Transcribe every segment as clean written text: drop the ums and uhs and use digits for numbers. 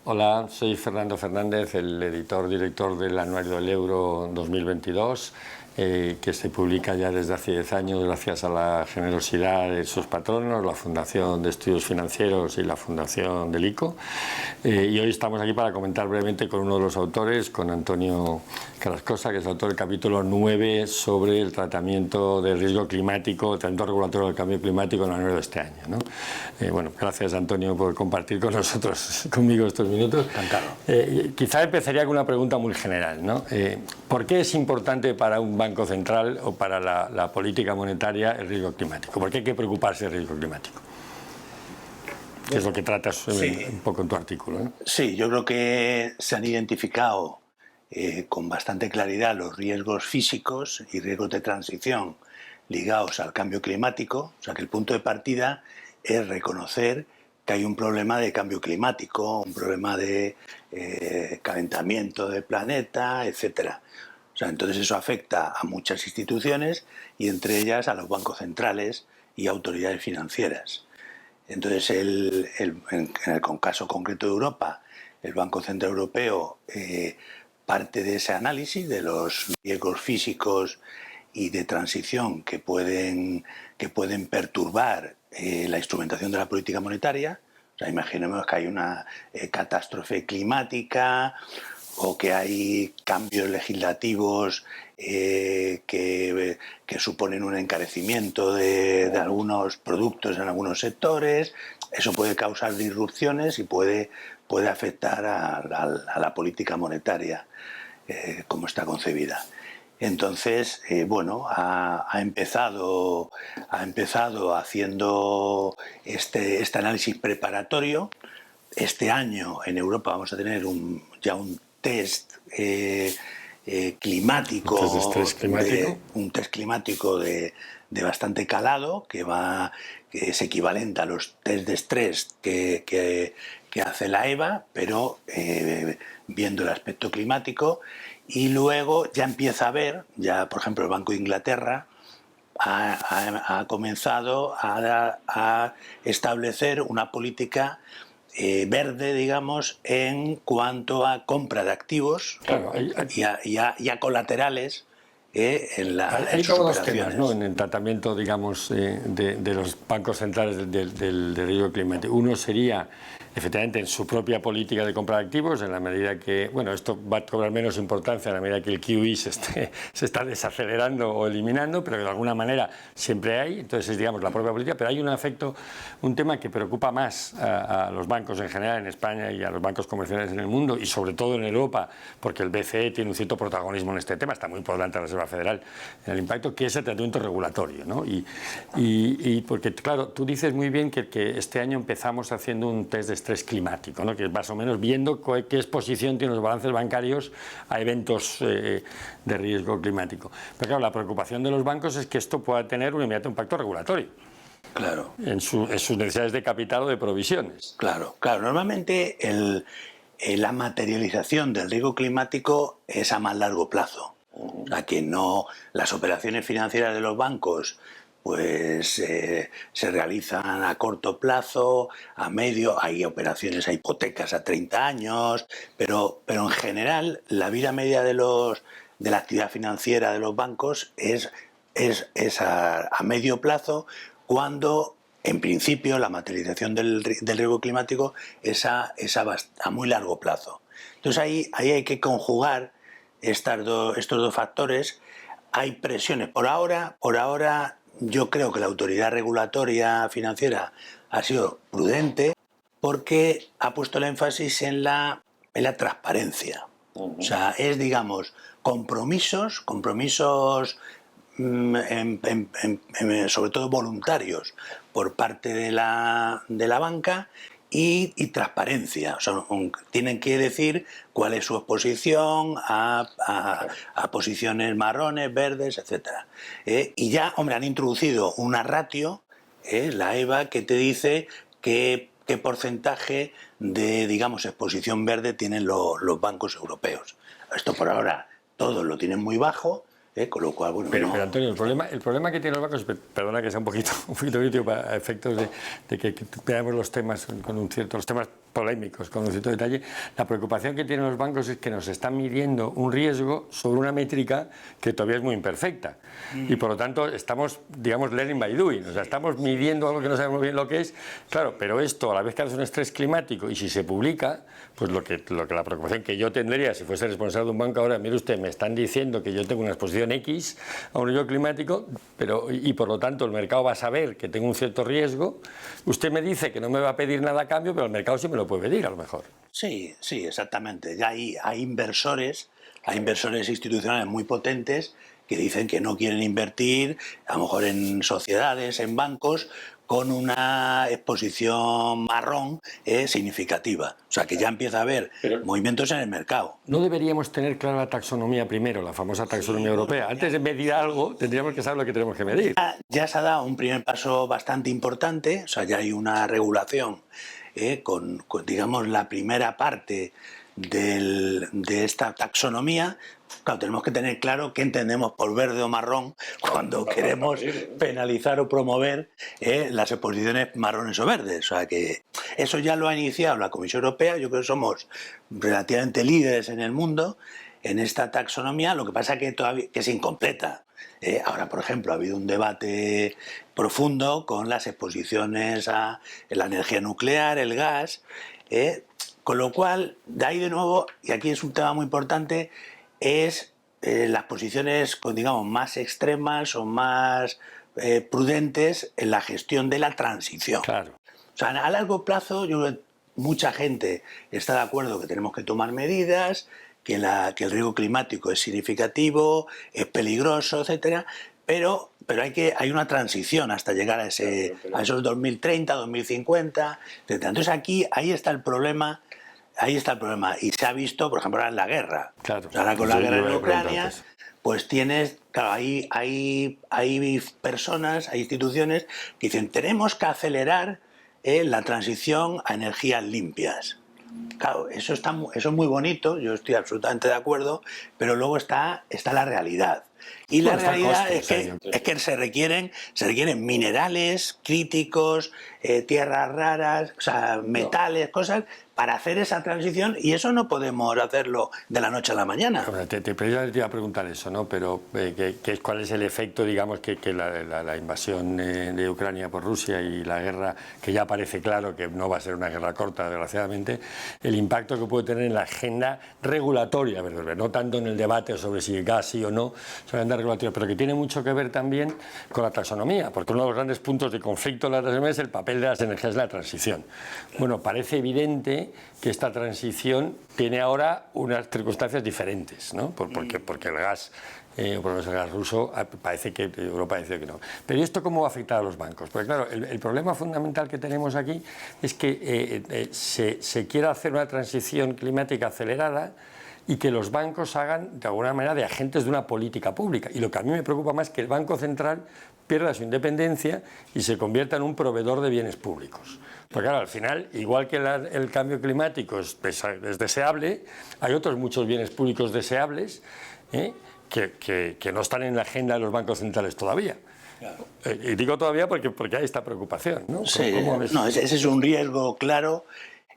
Hola, soy Fernando Fernández, el editor-director del Anuario del Euro 2022, que se publica ya desde hace 10 años gracias a la generosidad de sus patronos, la Fundación de Estudios Financieros y la Fundación del ICO. Y hoy estamos aquí para comentar brevemente con uno de los autores, con Antonio Carrascosa, que es autor del capítulo 9 sobre el tratamiento del riesgo climático, el tratamiento regulatorio del cambio climático en el año de este año, ¿no? Bueno, gracias Antonio por compartir con nosotros, conmigo estos minutos. Encantado. Quizá empezaría con una pregunta muy general, ¿no? ¿Por qué es importante para un banco central o para la política monetaria el riesgo climático? ¿Por qué hay que preocuparse del riesgo climático? Que es lo que tratas un poco en tu artículo, ¿no? Sí, yo creo que se han identificado con bastante claridad los riesgos físicos y riesgos de transición ligados al cambio climático. O sea, que el punto de partida es reconocer que hay un problema de cambio climático, un problema de calentamiento del planeta, etcétera. O sea, entonces eso afecta a muchas instituciones y entre ellas a los bancos centrales y autoridades financieras. Entonces, en el caso concreto de Europa, el Banco Central Europeo parte de ese análisis de los riesgos físicos y de transición que pueden perturbar la instrumentación de la política monetaria. O sea, imaginemos que hay una catástrofe climática o que hay cambios legislativos que suponen un encarecimiento de algunos productos en algunos sectores. Eso puede causar disrupciones y puede afectar a la política monetaria como está concebida. Entonces, bueno, ha empezado haciendo este análisis preparatorio. Este año en Europa vamos a tener ya un test climático, un test climático de bastante calado, que es equivalente a los test de estrés que hace la EBA, pero viendo el aspecto climático. Y luego ya empieza a ver, ya por ejemplo el Banco de Inglaterra ha comenzado a establecer una política verde, digamos, en cuanto a compra de activos, claro, y a colaterales hay todos los temas, ¿no?, en el tratamiento, digamos, de los bancos centrales del riesgo climático. Uno sería, efectivamente, en su propia política de compra de activos, en la medida que, bueno, esto va a cobrar menos importancia en la medida que el QE se está desacelerando o eliminando, pero de alguna manera siempre hay. Entonces es, digamos, la propia política, pero hay un tema que preocupa más a los bancos en general en España y a los bancos comerciales en el mundo, y sobre todo en Europa, porque el BCE tiene un cierto protagonismo en este tema, está muy por delante de la Reserva Federal en el impacto, que es el tratamiento regulatorio, ¿no? Y porque, claro, tú dices muy bien que este año empezamos haciendo un test de estrés climático, ¿no?, que es más o menos viendo qué exposición tienen los balances bancarios a eventos de riesgo climático. Pero claro, la preocupación de los bancos es que esto pueda tener un inmediato impacto regulatorio. Claro. En sus necesidades de capital o de provisiones. Claro. Normalmente la materialización del riesgo climático es a más largo plazo. O sea, que no, las operaciones financieras de los bancos pues se realizan a corto plazo, a medio, hay operaciones, hay hipotecas a 30 años, pero en general la vida media de la actividad financiera de los bancos es a medio plazo, cuando en principio la materialización del riesgo climático es a muy largo plazo. Entonces ahí hay que conjugar estos dos factores. Hay presiones. Por ahora yo creo que la autoridad regulatoria financiera ha sido prudente porque ha puesto el énfasis en la transparencia. O sea, es, digamos, compromisos sobre todo voluntarios por parte de la banca, y transparencia. O sea, tienen que decir cuál es su exposición a posiciones marrones, verdes, etcétera. Y ya, hombre, han introducido una ratio, la EBA, que te dice qué porcentaje de, digamos, exposición verde tienen los bancos europeos. Esto por ahora todos lo tienen muy bajo. Con lo cual, bueno... Pero Antonio, el problema que tienen los bancos, perdona que sea un poquito crítico para efectos de que veamos los temas los temas polémicos con un cierto detalle, la preocupación que tienen los bancos es que nos están midiendo un riesgo sobre una métrica que todavía es muy imperfecta. Y por lo tanto estamos, digamos, learning by doing, o sea, estamos midiendo algo que no sabemos bien lo que es. Claro, pero esto, a la vez que hace un estrés climático y si se publica, pues lo que la preocupación que yo tendría si fuese responsable de un banco ahora, mire usted, me están diciendo que yo tengo una exposición X a un riesgo climático, y por lo tanto el mercado va a saber que tengo un cierto riesgo. Usted me dice que no me va a pedir nada a cambio, pero el mercado sí me lo puede pedir a lo mejor. Sí, sí, exactamente. Ya hay inversores institucionales muy potentes que dicen que no quieren invertir, a lo mejor en sociedades, en bancos, con una exposición marrón significativa. O sea, que ya empieza a haber movimientos en el mercado. ¿No deberíamos tener clara la taxonomía primero, la famosa taxonomía europea? Antes de medir algo, tendríamos que saber lo que tenemos que medir. Ya se ha dado un primer paso bastante importante, o sea, ya hay una regulación con, digamos, la primera parte de esta taxonomía. Claro, tenemos que tener claro qué entendemos por verde o marrón cuando queremos penalizar o promover las exposiciones marrones o verdes. O sea que eso ya lo ha iniciado la Comisión Europea. Yo creo que somos relativamente líderes en el mundo en esta taxonomía. Lo que pasa es que todavía es incompleta. Ahora, por ejemplo, ha habido un debate profundo con las exposiciones a la energía nuclear, el gas, con lo cual, de ahí de nuevo, y aquí es un tema muy importante, es las posiciones, pues, digamos, más extremas o más prudentes en la gestión de la transición. Claro. O sea, a largo plazo, yo creo que mucha gente está de acuerdo que tenemos que tomar medidas, que el riesgo climático es significativo, es peligroso, etcétera, pero hay una transición hasta llegar a esos 2030, 2050, etcétera. Entonces ahí está el problema. Ahí está el problema. Y se ha visto, por ejemplo, ahora en la guerra. Claro. Ahora con la guerra en Ucrania, pues tienes, claro, hay personas, hay instituciones que dicen, tenemos que acelerar la transición a energías limpias. Claro, eso es muy bonito, yo estoy absolutamente de acuerdo, pero luego está la realidad. Y la realidad es que se requieren minerales críticos, tierras raras, o sea, metales, cosas, para hacer esa transición, y eso no podemos hacerlo de la noche a la mañana. Te iba a preguntar eso, ¿no? Pero ¿cuál es el efecto, digamos, que la invasión de Ucrania por Rusia y la guerra, que ya parece claro que no va a ser una guerra corta, desgraciadamente, el impacto que puede tener en la agenda regulatoria, no tanto en el debate sobre si gas sí o no, sobre la agenda regulatoria, pero que tiene mucho que ver también con la taxonomía, porque uno de los grandes puntos de conflicto de la taxonomía es el papel de las energías de la transición. Bueno, parece evidente que esta transición tiene ahora unas circunstancias diferentes, ¿no? Porque el gas, por lo menos el gas ruso, parece que Europa dice que no. Pero ¿y esto cómo va a afectar a los bancos? Porque claro, el problema fundamental que tenemos aquí es que se quiere hacer una transición climática acelerada y que los bancos hagan, de alguna manera, de agentes de una política pública. Y lo que a mí me preocupa más es que el Banco Central pierda su independencia y se convierta en un proveedor de bienes públicos. Porque claro, al final, igual que el cambio climático es deseable, hay otros muchos bienes públicos deseables que no están en la agenda de los bancos centrales todavía. Claro. Y digo todavía porque hay esta preocupación, ¿no? Sí, ese es un riesgo claro,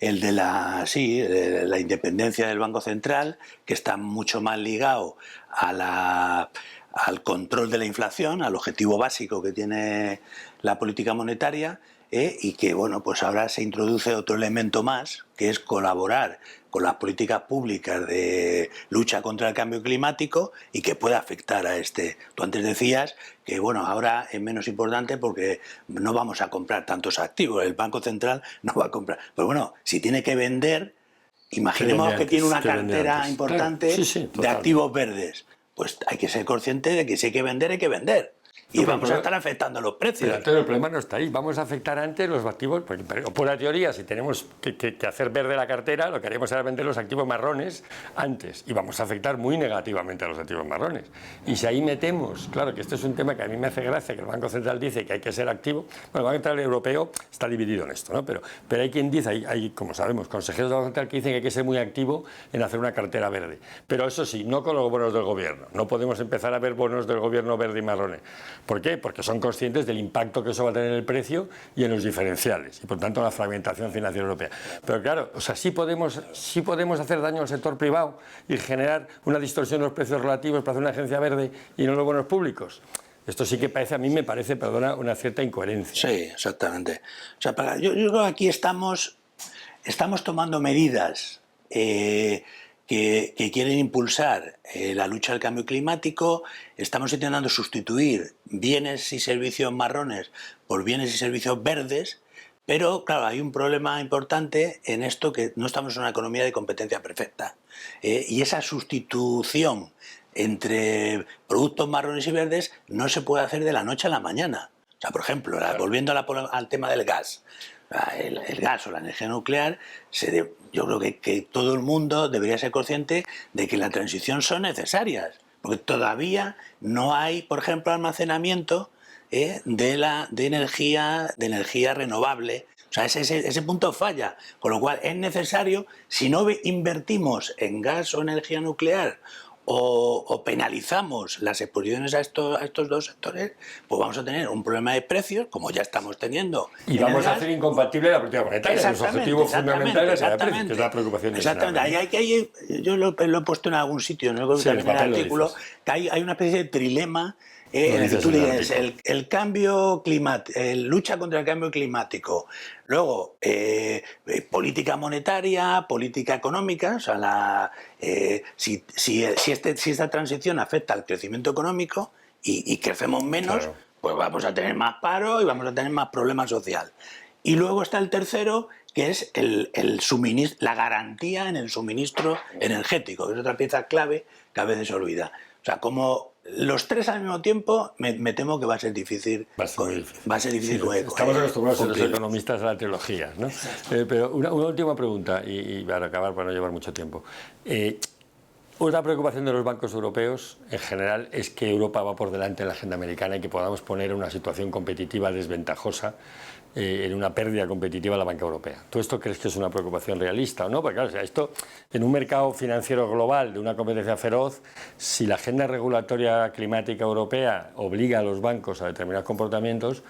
el de la independencia del Banco Central, que está mucho más ligado al control de la inflación, al objetivo básico que tiene la política monetaria, y que, bueno, pues ahora se introduce otro elemento más, que es colaborar con las políticas públicas de lucha contra el cambio climático y que puede afectar a este. Tú antes decías que, bueno, ahora es menos importante porque no vamos a comprar tantos activos, el Banco Central no va a comprar. Pero bueno, si tiene que vender, imaginemos que tiene una cartera importante de activos verdes, pues hay que ser consciente de que si hay que vender, hay que vender. y vamos a estar afectando los precios. Pero el problema no está ahí, vamos a afectar antes los activos, porque por la teoría, si tenemos que hacer verde la cartera, lo que haríamos era vender los activos marrones antes, y vamos a afectar muy negativamente a los activos marrones. Y si ahí metemos, claro que este es un tema que a mí me hace gracia, que el Banco Central dice que hay que ser activo, bueno, el Banco Central Europeo está dividido en esto, ¿no? Pero hay quien dice, hay, como sabemos, consejeros del Banco Central que dicen que hay que ser muy activo en hacer una cartera verde, pero eso sí, no con los bonos del gobierno, no podemos empezar a ver bonos del gobierno verde y marrones. ¿Por qué? Porque son conscientes del impacto que eso va a tener en el precio y en los diferenciales, y por tanto en la fragmentación financiera europea. Pero claro, o sea, sí podemos hacer daño al sector privado y generar una distorsión de los precios relativos para hacer una agencia verde y no los bonos públicos. Esto sí que parece, a mí me parece, perdona, una cierta incoherencia. Sí, exactamente. O sea, yo creo que aquí estamos tomando medidas que quieren impulsar la lucha al cambio climático. Estamos intentando sustituir bienes y servicios marrones por bienes y servicios verdes, pero claro, hay un problema importante en esto, que no estamos en una economía de competencia perfecta, y esa sustitución entre productos marrones y verdes no se puede hacer de la noche a la mañana. O sea, por ejemplo, volviendo al tema del gas, el gas o la energía nuclear, yo creo que todo el mundo debería ser consciente de que la transición son necesarias, porque todavía no hay, por ejemplo, almacenamiento de energía renovable. O sea, ese punto falla, con lo cual es necesario, si no invertimos en gas o energía nuclear, o penalizamos las exposiciones a estos dos sectores, pues vamos a tener un problema de precios, como ya estamos teniendo. Y vamos a hacer incompatible la política monetaria, los objetivos fundamentales de la precios, que es la preocupación. Exactamente. Yo lo he puesto en algún sitio, ¿no? En el artículo, que hay una especie de trilema. En el que tú dices, el cambio climático, lucha contra el cambio climático, luego política monetaria, política económica, o sea, si esta transición afecta al crecimiento económico y crecemos menos, claro, pues vamos a tener más paro y vamos a tener más problema social. Y luego está el tercero, que es la garantía en el suministro energético, que es otra pieza clave que a veces se olvida. O sea, como los tres al mismo tiempo, me temo que va a ser difícil. Va a ser difícil. Sí, estamos acostumbrados los economistas a las trilogías, ¿no? Pero una última pregunta, y para acabar, para no llevar mucho tiempo. Otra preocupación de los bancos europeos, en general, es que Europa va por delante en la agenda americana y que podamos poner en una situación competitiva desventajosa, en una pérdida competitiva a la banca europea. ¿Tú esto crees que es una preocupación realista o no? Porque claro, o sea, esto, en un mercado financiero global de una competencia feroz, si la agenda regulatoria climática europea obliga a los bancos a determinados comportamientos,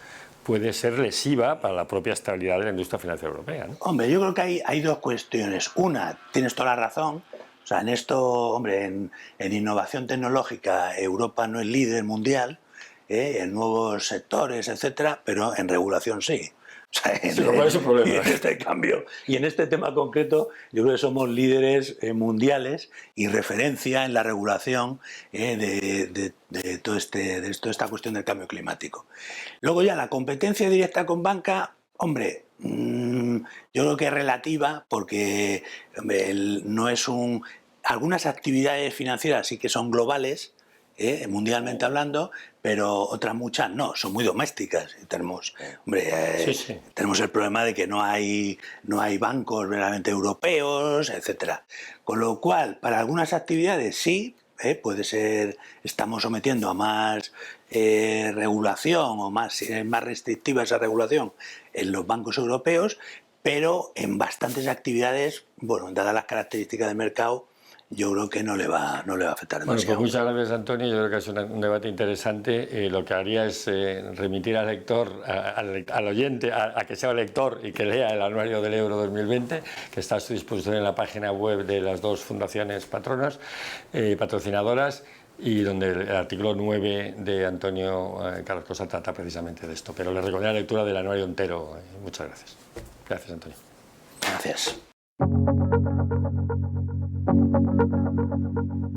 puede ser lesiva para la propia estabilidad de la industria financiera europea, ¿no? Hombre, yo creo que hay dos cuestiones. Una, tienes toda la razón. O sea, en esto, hombre, en innovación tecnológica Europa no es líder mundial, en nuevos sectores, etcétera, pero en regulación sí. O sea, ¿cuál es su problema? Y en este tema concreto, yo creo que somos líderes mundiales y referencia en la regulación de toda esta cuestión del cambio climático. Luego ya la competencia directa con banca, hombre, yo creo que es relativa, porque hombre, no es algunas actividades financieras sí que son globales, mundialmente hablando, pero otras muchas no, son muy domésticas. Tenemos el problema de que no hay bancos verdaderamente europeos, etcétera. Con lo cual, para algunas actividades sí, puede ser, estamos sometiendo a más regulación o más restrictiva esa regulación en los bancos europeos, pero en bastantes actividades, bueno, dadas las características del mercado, yo creo que no le va a afectar demasiado. Bueno, pues muchas gracias, Antonio. Yo creo que es un debate interesante. Lo que haría es remitir al lector, al oyente, a que sea lector y que lea el Anuario del Euro 2020, que está a su disposición en la página web de las dos fundaciones patrocinadoras, y donde el artículo 9 de Antonio Carrascosa trata precisamente de esto. Pero le recomiendo la lectura del anuario entero. Muchas gracias. Gracias, Antonio. Gracias.